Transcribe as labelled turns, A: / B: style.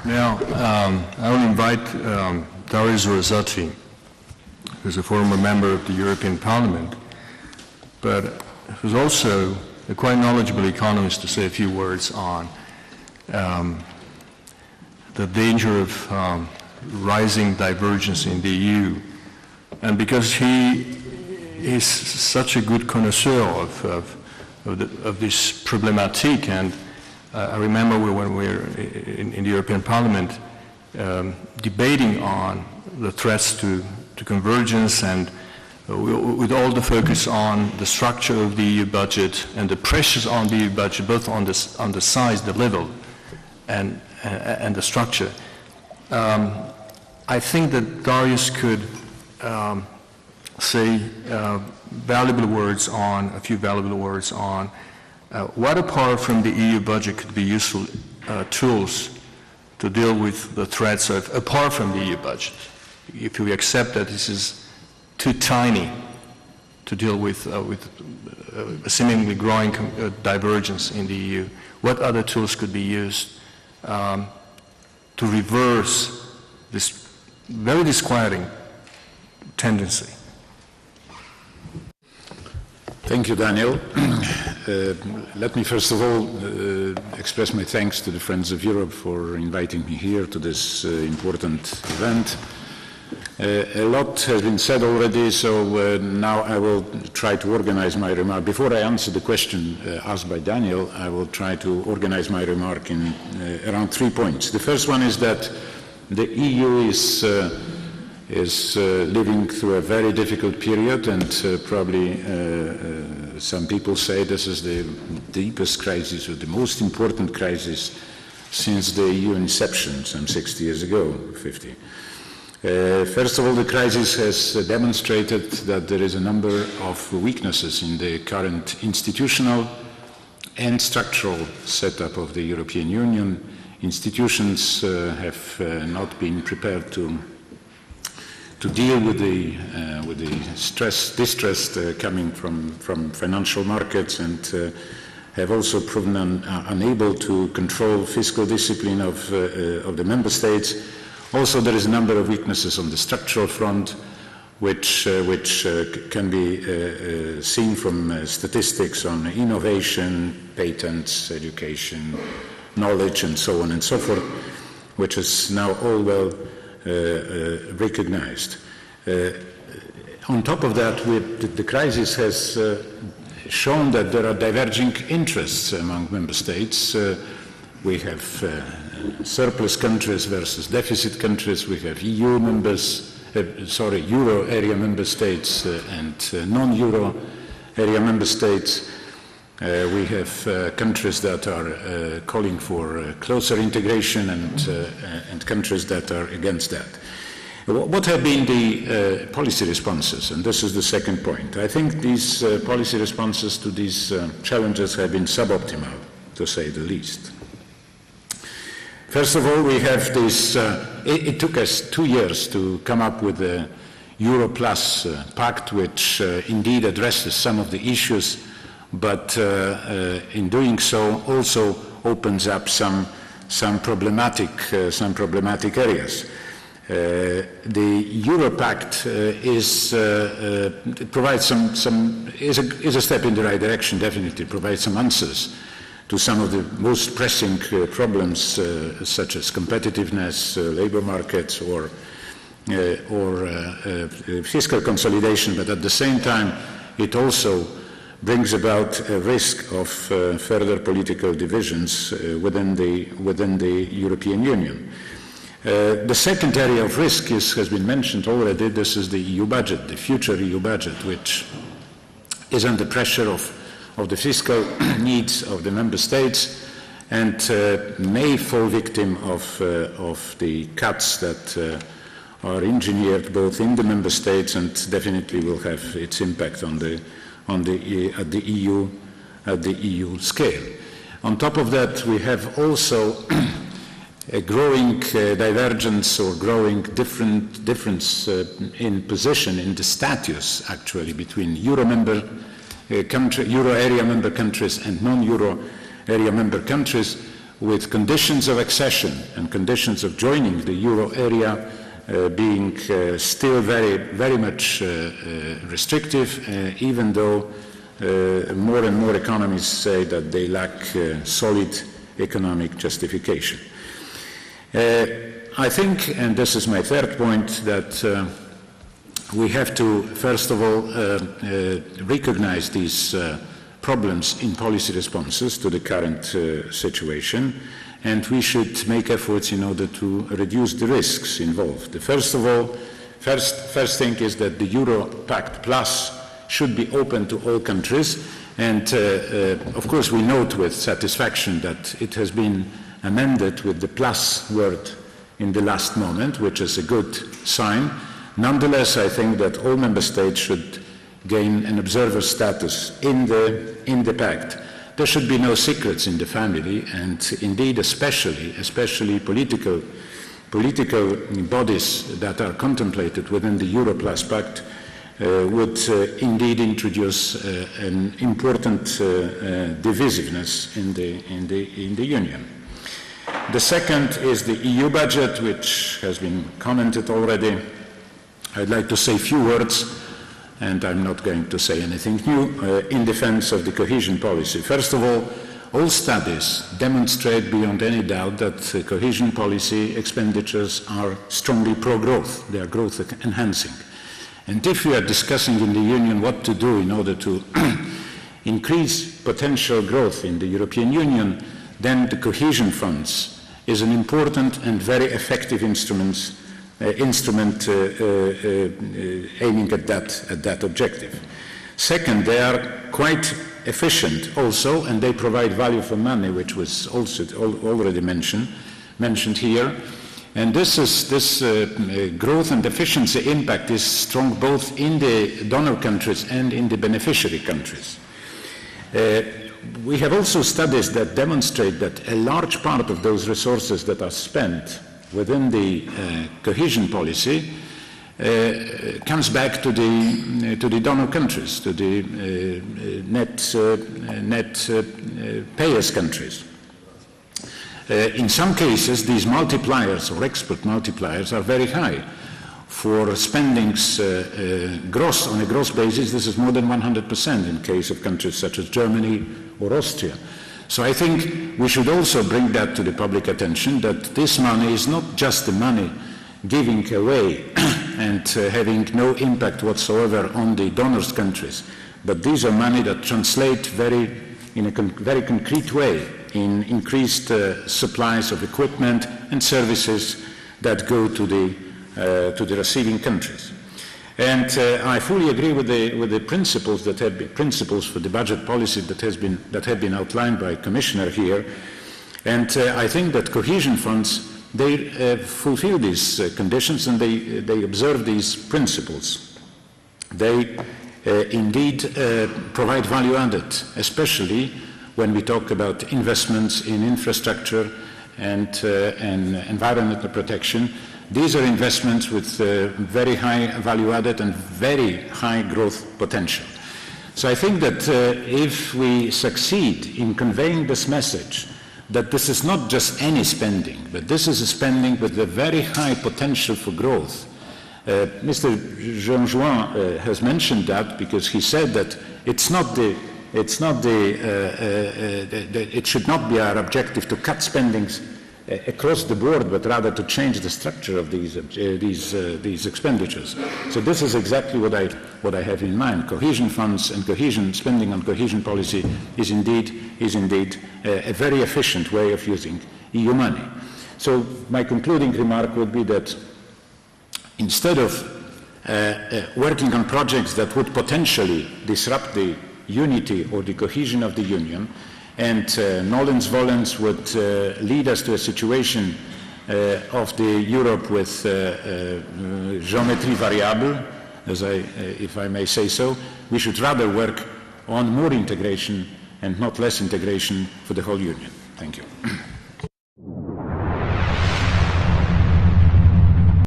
A: Now, I will invite Dariusz Rosati, who's a former member of the European Parliament, but who's also a quite knowledgeable economist, to say a few words on the danger of rising divergence in the EU. And because he is such a good connoisseur of this problematic, and I remember when we were in the European Parliament debating on the threats to convergence, and with all the focus on the structure of the EU budget and the pressures on the EU budget, both on the size, the level, and the structure. I think that Dariusz could say a few valuable words on what, apart from the EU budget, could be useful tools to deal with the threats apart from the EU budget. If we accept that this is too tiny to deal with a seemingly growing divergence in the EU, what other tools could be used to reverse this very disquieting tendency?
B: Thank you, Daniel. Let me first of all express my thanks to the Friends of Europe for inviting me here to this important event. A lot has been said already, so now I will try to organize my remark. Before I answer the question asked by Daniel, I will try to organize my remark in around 3 points. The first one is that the EU is living through a very difficult period, and probably some people say this is the deepest crisis or the most important crisis since the EU inception some 60 years ago, 50. First of all, the crisis has demonstrated that there is a number of weaknesses in the current institutional and structural setup of the European Union. Institutions have not been prepared to deal with the distress coming from financial markets, and have also proven unable to control fiscal discipline of the member states. Also, there is a number of weaknesses on the structural front, which can be seen from statistics on innovation, patents, education, knowledge, and so on and so forth, which is now all well recognized. On top of that, the crisis has shown that there are diverging interests among member states. We have surplus countries versus deficit countries. We have euro area member states and non-euro area member states. We have countries that are calling for closer integration and countries that are against that. What have been the policy responses? And this is the second point. I think these policy responses to these challenges have been suboptimal, to say the least. First of all, we have this, it took us 2 years to come up with the Euro Plus Pact, which indeed addresses some of the issues, but in doing so also opens up some problematic areas. The Euro Pact provides is a step in the right direction. Definitely provides some answers to some of the most pressing problems, such as competitiveness, labor markets, or fiscal consolidation. But at the same time, it also brings about a risk of further political divisions within the European Union. The second area of risk has been mentioned already. This is the EU budget, the future EU budget, which is under pressure of the fiscal needs of the member states, and may fall victim of the cuts that are engineered both in the member states, and definitely will have its impact at the EU scale. On top of that, we have also a growing divergence or growing difference in position, in the status actually, between euro area member countries and non-euro area member countries, with conditions of accession and conditions of joining the euro area being still very much restrictive, even though more and more economists say that they lack solid economic justification. I think, and this is my third point, that we have to, first of all, recognize these problems in policy responses to the current situation, and we should make efforts in order to reduce the risks involved. First of all, first thing is that the Euro Pact Plus should be open to all countries, and of course we note with satisfaction that it has been amended with the plus word in the last moment, which is a good sign. Nonetheless, I think that all member states should gain an observer status in the pact. There should be no secrets in the family, and indeed especially political bodies that are contemplated within the Euro Plus Pact would indeed introduce an important divisiveness in the Union. The second is the EU budget, which has been commented already. I'd like to say a few words, and I'm not going to say anything new, in defense of the cohesion policy. First of all studies demonstrate beyond any doubt that cohesion policy expenditures are strongly pro-growth. They are growth enhancing. And if we are discussing in the Union what to do in order to increase potential growth in the European Union, then the cohesion funds is an important and very effective instrument aiming at that objective. Second, they are quite efficient also, and they provide value for money, which was also already mentioned here. And this growth and efficiency impact is strong both in the donor countries and in the beneficiary countries. We have also studies that demonstrate that a large part of those resources that are spent within the cohesion policy comes back to the donor countries, to the net payers countries. In some cases, these multipliers or export multipliers are very high. For spendings on a gross basis, this is more than 100% in case of countries such as Germany or Austria. So I think we should also bring that to the public attention, that this money is not just the money giving away and having no impact whatsoever on the donors' countries, but these are money that translate in a very concrete way in increased supplies of equipment and services that go to the receiving countries. And I fully agree with the principles for the budget policy that have been outlined by Commissioner here. And I think that cohesion funds, they fulfill these conditions, and they observe these principles. They indeed provide value added, especially when we talk about investments in infrastructure and environmental protection. These are investments with very high value added and very high growth potential. So I think that if we succeed in conveying this message, that this is not just any spending, but this is a spending with a very high potential for growth. Mr. Jean-Jouin has mentioned that, because he said that it should not be our objective to cut spendings across the board, but rather to change the structure of these expenditures. So this is exactly what I have in mind. Cohesion funds and spending on cohesion policy is indeed a very efficient way of using EU money. So my concluding remark would be that instead of working on projects that would potentially disrupt the unity or the cohesion of the Union, and nolens volens would lead us to a situation of the Europe with geometry variable, if I may say so. We should rather work on more integration and not less integration for the whole Union. Thank you.